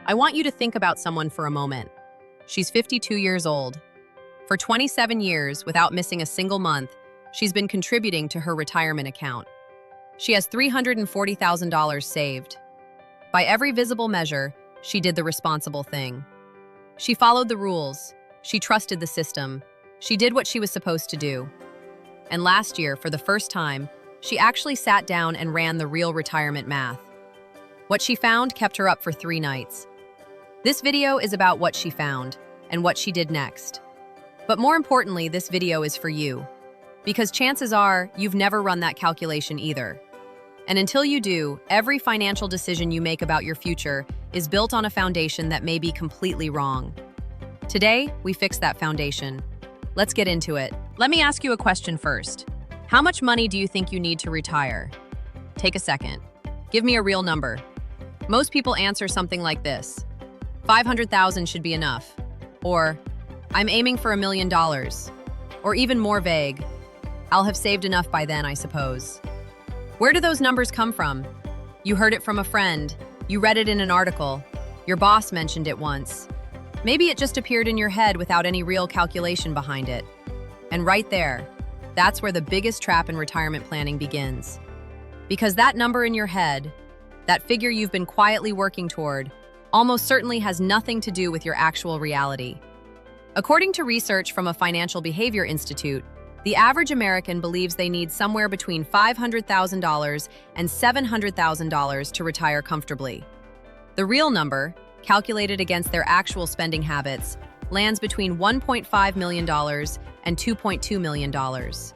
I want you to think about someone for a moment. She's 52 years old. For 27 years, without missing a single month, she's been contributing to her retirement account. She has $340,000 saved. By every visible measure, she did the responsible thing. She followed the rules. She trusted the system. She did what she was supposed to do. And last year, for the first time, she actually sat down and ran the real retirement math. What she found kept her up for 3 nights. This video is about what she found and what she did next. But more importantly, this video is for you. Because chances are, you've never run that calculation either. And until you do, every financial decision you make about your future is built on a foundation that may be completely wrong. Today, we fix that foundation. Let's get into it. Let me ask you a question first. How much money do you think you need to retire? Take a second. Give me a real number. Most people answer something like this. 500,000 should be enough. Or, I'm aiming for $1 million. Or even more vague, I'll have saved enough by then, I suppose. Where do those numbers come from? You heard it from a friend. You read it in an article. Your boss mentioned it once. Maybe it just appeared in your head without any real calculation behind it. And right there, that's where the biggest trap in retirement planning begins. Because that number in your head, that figure you've been quietly working toward, almost certainly has nothing to do with your actual reality. According to research from a Financial Behavior Institute, the average American believes they need somewhere between $500,000 and $700,000 to retire comfortably. The real number, calculated against their actual spending habits, lands between $1.5 million and $2.2 million.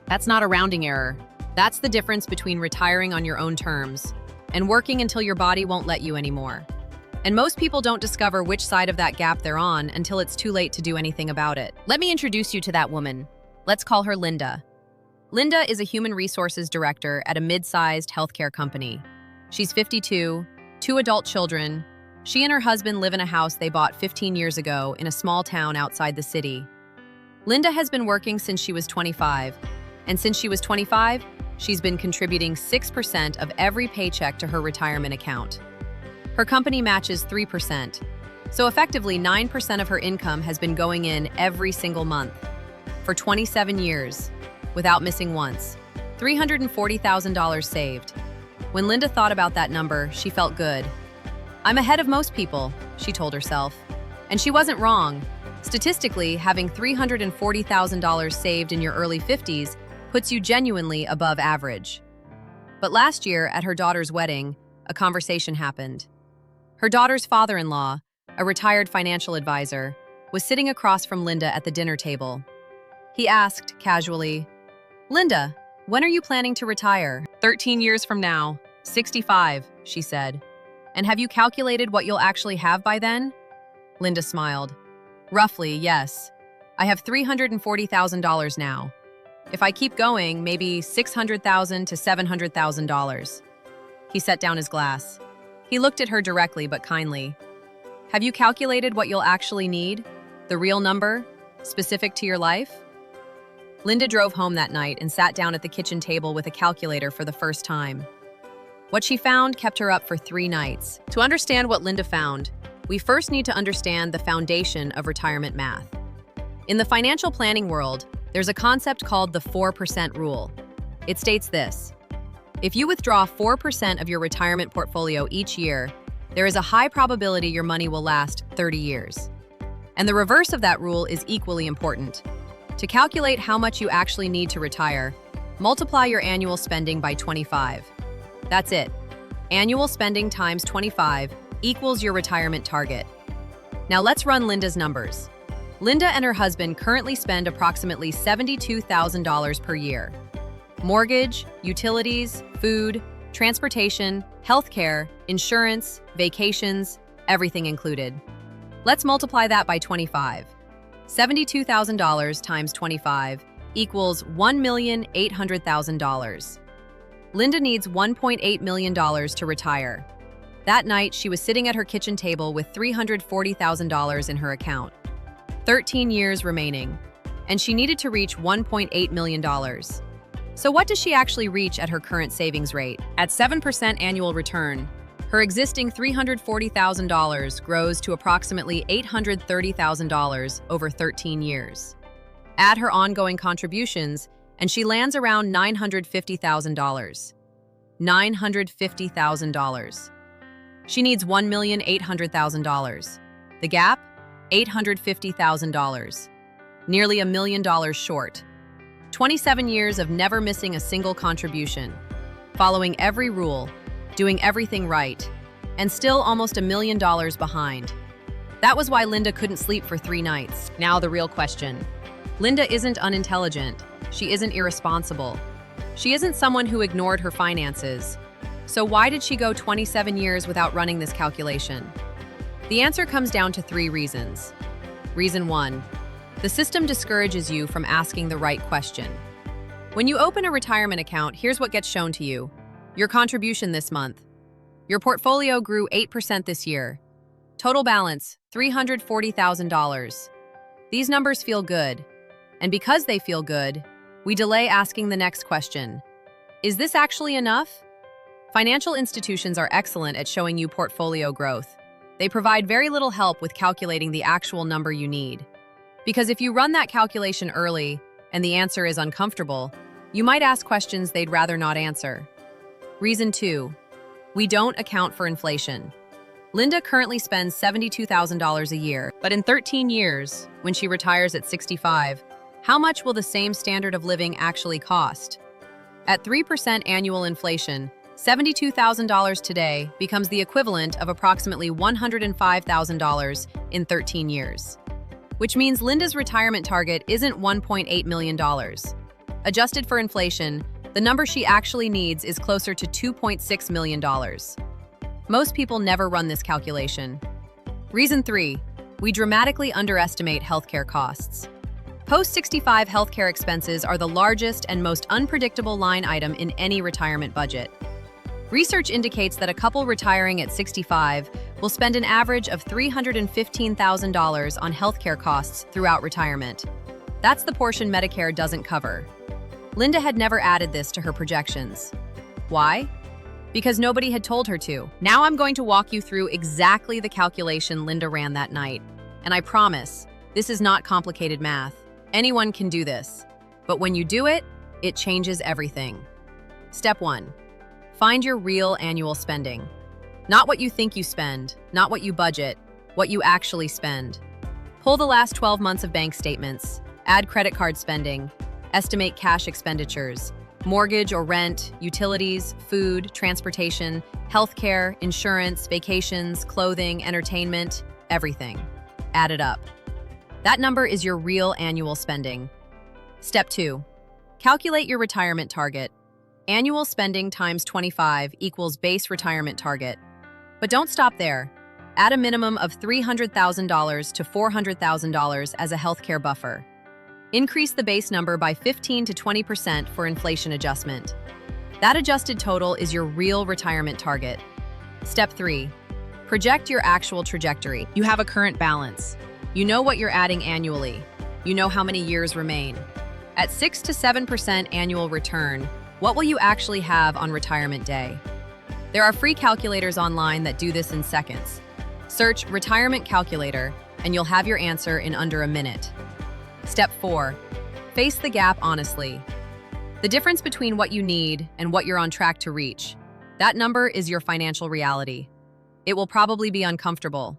That's not a rounding error. That's the difference between retiring on your own terms and working until your body won't let you anymore. And most people don't discover which side of that gap they're on until it's too late to do anything about it. Let me introduce you to that woman. Let's call her Linda. Linda is a human resources director at a mid-sized healthcare company. She's 52, 2 adult children. She and her husband live in a house they bought 15 years ago in a small town outside the city. Linda has been working since she was 25, and since she was 25, she's been contributing 6% of every paycheck to her retirement account. Her company matches 3%, so effectively 9% of her income has been going in every single month. For 27 years, without missing once. $340,000 saved. When Linda thought about that number, she felt good. I'm ahead of most people, she told herself. And she wasn't wrong. Statistically, having $340,000 saved in your early 50s puts you genuinely above average. But last year, at her daughter's wedding, a conversation happened. Her daughter's father-in-law, a retired financial advisor, was sitting across from Linda at the dinner table. He asked, casually, "Linda, when are you planning to retire?" 13 years from now, 65, she said. "And have you calculated what you'll actually have by then?" Linda smiled. "Roughly, yes. I have $340,000 now. If I keep going, maybe $600,000 to $700,000. He set down his glass. He looked at her directly but kindly. "Have you calculated what you'll actually need? The real number? Specific to your life?" Linda drove home that night and sat down at the kitchen table with a calculator for the first time. What she found kept her up for 3 nights. To understand what Linda found, we first need to understand the foundation of retirement math. In the financial planning world, there's a concept called the 4% rule. It states this: if you withdraw 4% of your retirement portfolio each year, there is a high probability your money will last 30 years. And the reverse of that rule is equally important. To calculate how much you actually need to retire, multiply your annual spending by 25. That's it. Annual spending times 25 equals your retirement target. Now let's run Linda's numbers. Linda and her husband currently spend approximately $72,000 per year. Mortgage, utilities, food, transportation, healthcare, insurance, vacations, everything included. Let's multiply that by 25. $72,000 times 25 equals $1,800,000. Linda needs $1.8 million to retire. That night, she was sitting at her kitchen table with $340,000 in her account. 13 years remaining, and she needed to reach $1.8 million. So what does she actually reach at her current savings rate? At 7% annual return, Her existing $340,000 grows to approximately $830,000 over 13 years. Add her ongoing contributions, and she lands around $950,000. $950,000. She needs $1,800,000. The gap? $850,000. Nearly $1 million short. 27 years of never missing a single contribution, following every rule, doing everything right, and still almost $1 million behind. That was why Linda couldn't sleep for 3 nights. Now the real question. Linda isn't unintelligent. She isn't irresponsible. She isn't someone who ignored her finances. So why did she go 27 years without running this calculation? The answer comes down to 3 reasons. Reason 1. The system discourages you from asking the right question. When you open a retirement account, here's what gets shown to you. Your contribution this month. Your portfolio grew 8% this year. Total balance, $340,000. These numbers feel good. And because they feel good, we delay asking the next question. Is this actually enough? Financial institutions are excellent at showing you portfolio growth. They provide very little help with calculating the actual number you need. Because if you run that calculation early and the answer is uncomfortable, you might ask questions they'd rather not answer. Reason 2. We don't account for inflation. Linda currently spends $72,000 a year, but in 13 years, when she retires at 65, how much will the same standard of living actually cost? At 3% annual inflation, $72,000 today becomes the equivalent of approximately $105,000 in 13 years. Which means Linda's retirement target isn't $1.8 million. Adjusted for inflation, the number she actually needs is closer to $2.6 million. Most people never run this calculation. Reason 3. We dramatically underestimate healthcare costs. Post-65 healthcare expenses are the largest and most unpredictable line item in any retirement budget. Research indicates that a couple retiring at 65 will spend an average of $315,000 on healthcare costs throughout retirement. That's the portion Medicare doesn't cover. Linda had never added this to her projections. Why? Because nobody had told her to. Now I'm going to walk you through exactly the calculation Linda ran that night. And I promise, this is not complicated math. Anyone can do this. But when you do it, it changes everything. Step 1. Find your real annual spending. Not what you think you spend, not what you budget, what you actually spend. Pull the last 12 months of bank statements, add credit card spending, estimate cash expenditures, mortgage or rent, utilities, food, transportation, healthcare, insurance, vacations, clothing, entertainment, everything. Add it up. That number is your real annual spending. Step 2. Calculate your retirement target. Annual spending times 25 equals base retirement target. But don't stop there. Add a minimum of $300,000 to $400,000 as a healthcare buffer. Increase the base number by 15 to 20% for inflation adjustment. That adjusted total is your real retirement target. Step 3. Project your actual trajectory. You have a current balance. You know what you're adding annually. You know how many years remain. At 6 to 7% annual return, what will you actually have on retirement day? There are free calculators online that do this in seconds. Search Retirement Calculator, and you'll have your answer in under a minute. Step 4. Face the gap honestly. The difference between what you need and what you're on track to reach. That number is your financial reality. It will probably be uncomfortable.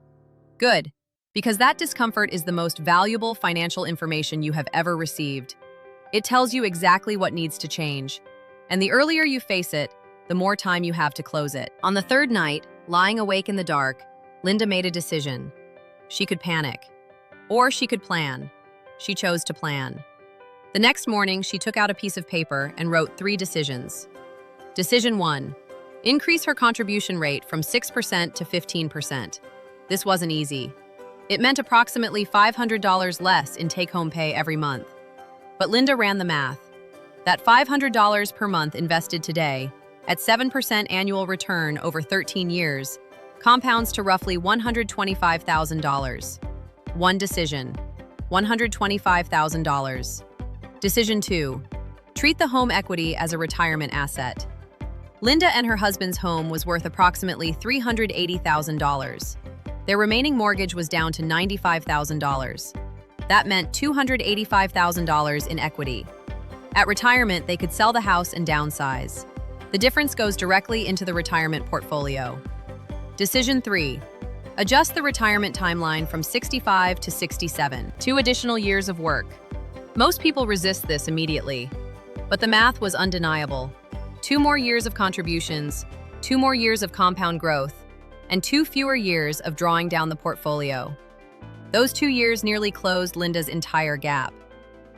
Good, because that discomfort is the most valuable financial information you have ever received. It tells you exactly what needs to change. And the earlier you face it, the more time you have to close it. On the 3rd night, lying awake in the dark, Linda made a decision. She could panic. Or she could plan. She chose to plan. The next morning, she took out a piece of paper and wrote 3 decisions. Decision 1. Increase her contribution rate from 6% to 15%. This wasn't easy. It meant approximately $500 less in take-home pay every month. But Linda ran the math. That $500 per month invested today, at 7% annual return over 13 years, compounds to roughly $125,000. One decision, $125,000. Decision 2. Treat the home equity as a retirement asset. Linda and her husband's home was worth approximately $380,000. Their remaining mortgage was down to $95,000. That meant $285,000 in equity. At retirement, they could sell the house and downsize. The difference goes directly into the retirement portfolio. Decision 3. Adjust the retirement timeline from 65 to 67, 2 additional years of work. Most people resist this immediately, but the math was undeniable. 2 more years of contributions, 2 more years of compound growth, and 2 fewer years of drawing down the portfolio. Those 2 years nearly closed Linda's entire gap.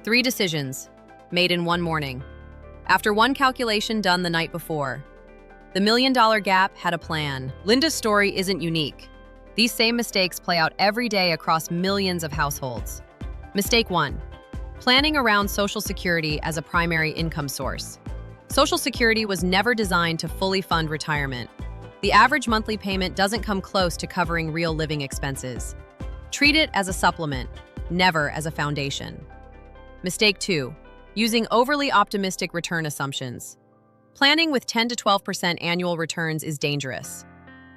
3 decisions, made in one morning. After one calculation done the night before. The $1 million gap had a plan. Linda's story isn't unique. These same mistakes play out every day across millions of households. Mistake 1. Planning around Social Security as a primary income source. Social Security was never designed to fully fund retirement. The average monthly payment doesn't come close to covering real living expenses. Treat it as a supplement, never as a foundation. Mistake 2. Using overly optimistic return assumptions. Planning with 10 to 12% annual returns is dangerous.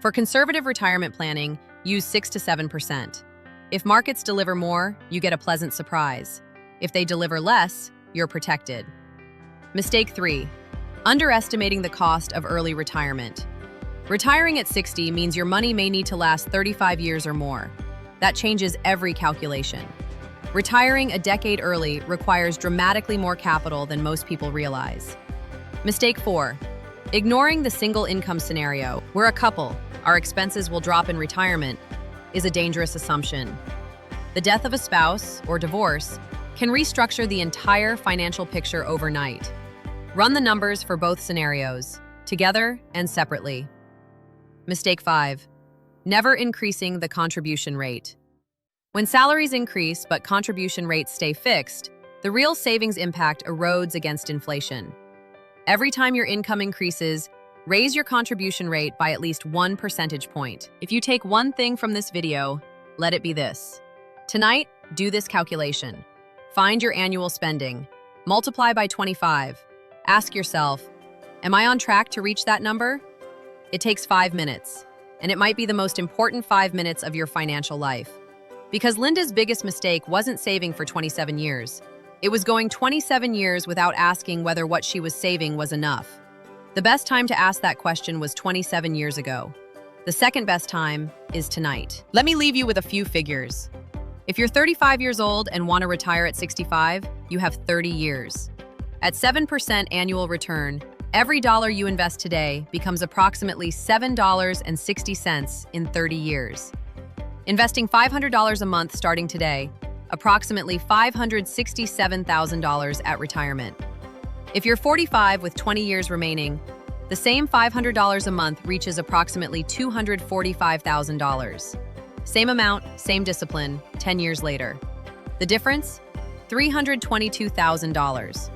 For conservative retirement planning, use 6 to 7%. If markets deliver more, you get a pleasant surprise. If they deliver less, you're protected. Mistake 3. Underestimating the cost of early retirement. Retiring at 60 means your money may need to last 35 years or more. That changes every calculation. Retiring a decade early requires dramatically more capital than most people realize. Mistake 4. Ignoring the single income scenario, where a couple, our expenses will drop in retirement, is a dangerous assumption. The death of a spouse or divorce can restructure the entire financial picture overnight. Run the numbers for both scenarios, together and separately. Mistake 5. Never increasing the contribution rate. When salaries increase but contribution rates stay fixed, the real savings impact erodes against inflation. Every time your income increases, raise your contribution rate by at least 1 percentage point. If you take one thing from this video, let it be this. Tonight, do this calculation. Find your annual spending. Multiply by 25. Ask yourself, am I on track to reach that number? It takes 5 minutes, and it might be the most important 5 minutes of your financial life. Because Linda's biggest mistake wasn't saving for 27 years. It was going 27 years without asking whether what she was saving was enough. The best time to ask that question was 27 years ago. The second best time is tonight. Let me leave you with a few figures. If you're 35 years old and want to retire at 65, you have 30 years. At 7% annual return, every dollar you invest today becomes approximately $7.60 in 30 years. Investing $500 a month starting today, approximately $567,000 at retirement. If you're 45 with 20 years remaining, the same $500 a month reaches approximately $245,000. Same amount, same discipline, 10 years later. The difference? $322,000.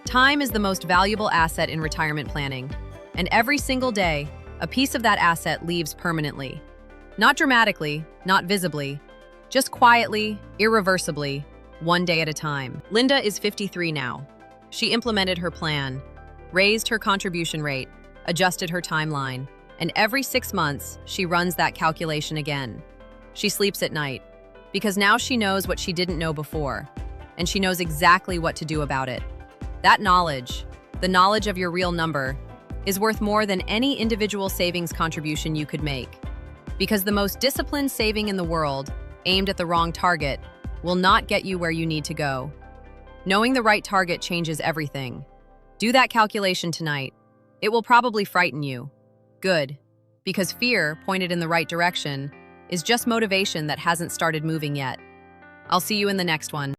Time is the most valuable asset in retirement planning, and every single day, a piece of that asset leaves permanently. Not dramatically, not visibly, just quietly, irreversibly, one day at a time. Linda is 53 now. She implemented her plan, raised her contribution rate, adjusted her timeline, and every 6 months, she runs that calculation again. She sleeps at night, because now she knows what she didn't know before, and she knows exactly what to do about it. That knowledge, the knowledge of your real number, is worth more than any individual savings contribution you could make. Because the most disciplined saving in the world, aimed at the wrong target, will not get you where you need to go. Knowing the right target changes everything. Do that calculation tonight. It will probably frighten you. Good, because fear, pointed in the right direction, is just motivation that hasn't started moving yet. I'll see you in the next one.